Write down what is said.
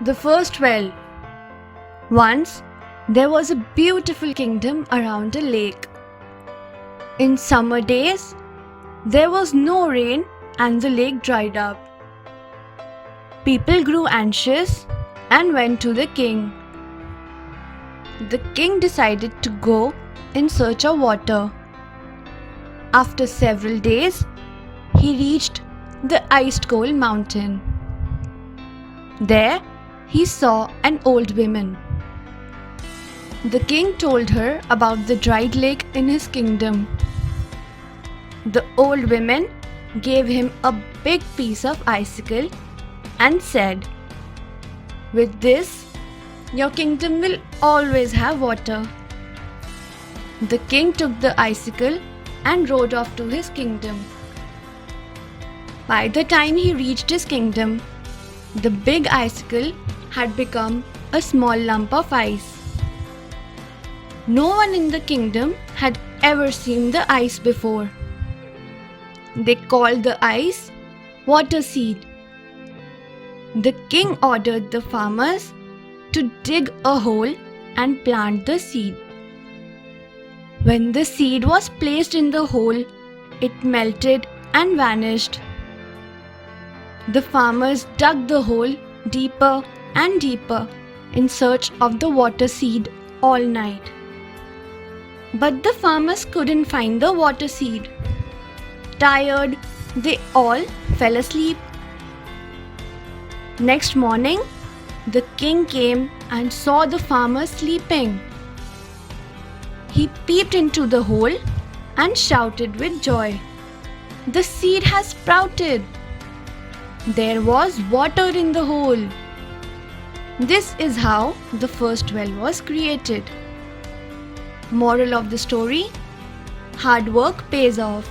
The first well. Once, there was a beautiful kingdom around a lake. In summer days, there was no rain and the lake dried up. People grew anxious and went to the king. The king decided to go in search of water. After several days, he reached the ice-cold mountain. There, he saw an old woman. The king told her about the dried lake in his kingdom. The old woman gave him a big piece of icicle and said, "With this, your kingdom will always have water." The king took the icicle and rode off to his kingdom. By the time he reached his kingdom, the big icicle had become a small lump of ice. No one in the kingdom had ever seen the ice before. They called the ice water seed. The king ordered the farmers to dig a hole and plant the seed. When the seed was placed in the hole, it melted and vanished. The farmers dug the hole deeper and deeper in search of the water seed all night. But the farmers couldn't find the water seed. Tired, they all fell asleep. Next morning, the king came and saw the farmers sleeping. He peeped into the hole and shouted with joy, "The seed has sprouted!" There was water in the hole. This is how the first well was created. Moral of the story: hard work pays off.